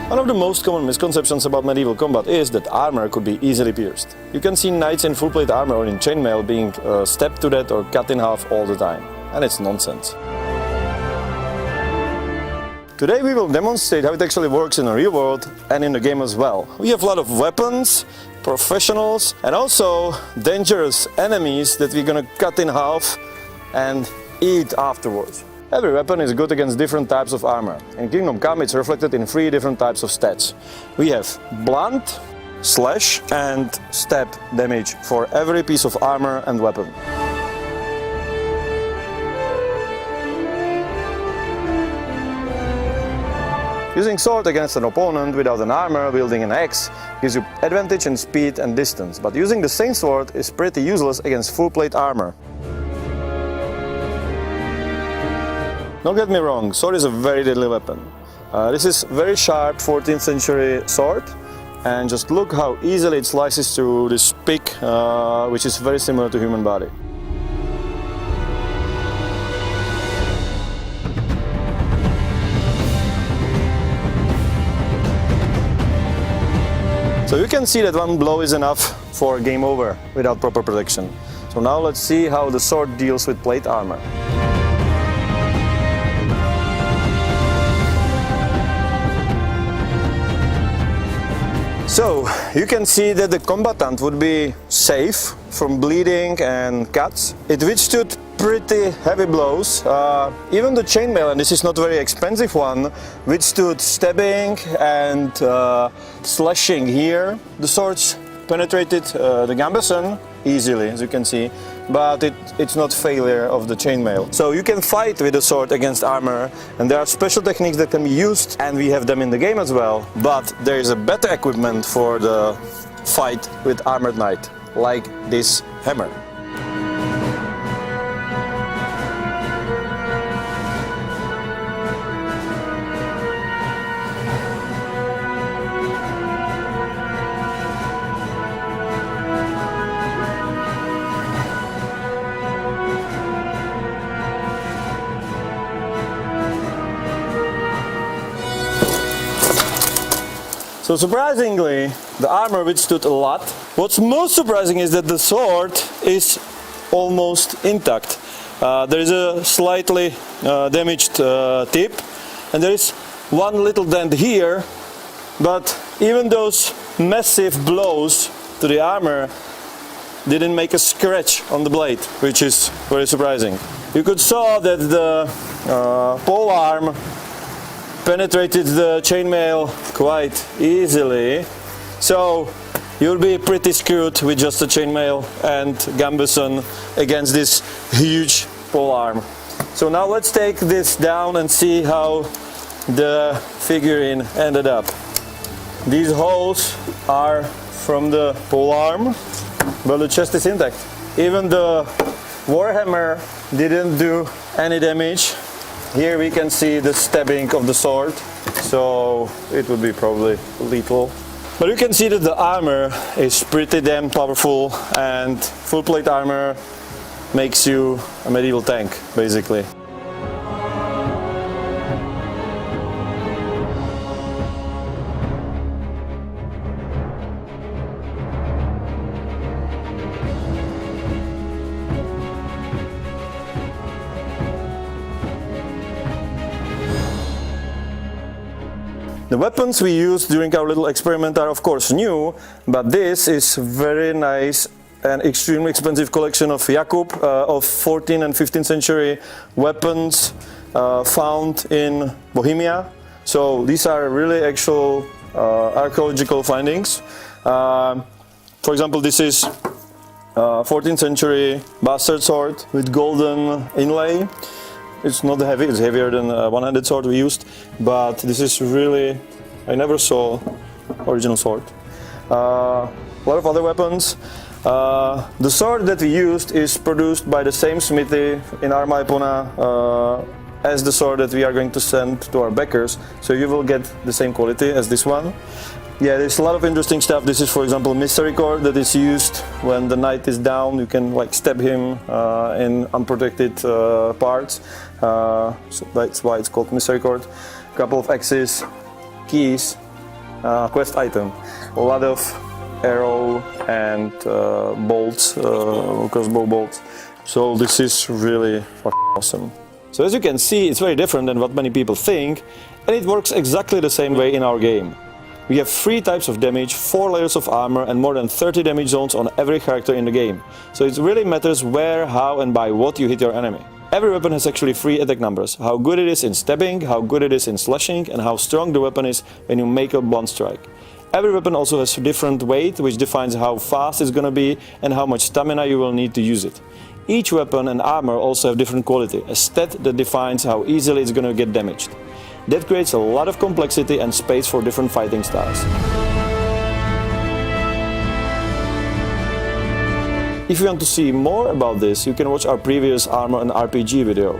One of the most common misconceptions about medieval combat is that armor could be easily pierced. You can see knights in full plate armor or in chainmail being stabbed to death or cut in half all the time. And it's nonsense. Today we will demonstrate how it actually works in the real world and in the game as well. We have a lot of weapons, professionals, and also dangerous enemies that we're gonna cut in half and eat afterwards. Every weapon is good against different types of armor. In Kingdom Come it's reflected in 3 different types of stats. We have blunt, slash and stab damage for every piece of armor and weapon. Using sword against an opponent without an armor wielding an axe gives you advantage in speed and distance, but using the same sword is pretty useless against full plate armor. Don't get me wrong, sword is a very deadly weapon. This is very sharp 14th century sword, and just look how easily it slices through this pick, which is very similar to human body. So you can see that one blow is enough for game over without proper protection. So now let's see how the sword deals with plate armor. So you can see that the combatant would be safe from bleeding and cuts. It withstood pretty heavy blows. Even the chainmail, and this is not a very expensive one, withstood stabbing and slashing here. The swords penetrated the gambeson easily, as you can see, but it's not failure of the chainmail. So you can fight with a sword against armor, and there are special techniques that can be used, and we have them in the game as well. But there is a better equipment for the fight with armored knight, like this hammer. So surprisingly, the armor withstood a lot. What's most surprising is that the sword is almost intact. There is a slightly damaged tip, and there is one little dent here, but even those massive blows to the armor didn't make a scratch on the blade, which is very surprising. You could saw that the pole arm penetrated the chainmail quite easily, so you'll be pretty screwed with just a chainmail and gambeson against this huge pole arm. So now let's take this down and see how the figurine ended up. These holes are from the pole arm, but the chest is intact. Even the warhammer didn't do any damage. Here we can see the stabbing of the sword, so it would be probably lethal. But you can see that the armor is pretty damn powerful, and full plate armor makes you a medieval tank, basically. The weapons we used during our little experiment are of course new, but this is very nice and extremely expensive collection of Jakub of 14th and 15th century weapons found in Bohemia. So these are really actual archaeological findings. For example, this is 14th century bastard sword with golden inlay. It's not heavy, it's heavier than a one-handed sword we used, but this is really, I never saw original sword. A lot of other weapons. The sword that we used is produced by the same smithy in Arma Epona as the sword that we are going to send to our backers, so you will get the same quality as this one. Yeah, there's a lot of interesting stuff. This is, for example, misericord that is used when the knight is down. You can like stab him in unprotected parts. So that's why it's called misericord. A couple of axes, keys, quest item. A lot of arrow and bolts, crossbow bolts. So this is really awesome. So as you can see, it's very different than what many people think, and it works exactly the same way in our game. We have 3 types of damage, 4 layers of armor, and more than 30 damage zones on every character in the game. So it really matters where, how, and by what you hit your enemy. Every weapon has actually 3 attack numbers: how good it is in stabbing, how good it is in slashing, and how strong the weapon is when you make a blunt strike. Every weapon also has a different weight, which defines how fast it's gonna be and how much stamina you will need to use it. Each weapon and armor also have different quality, a stat that defines how easily it's gonna get damaged. That creates a lot of complexity and space for different fighting styles. If you want to see more about this, you can watch our previous armor and RPG video.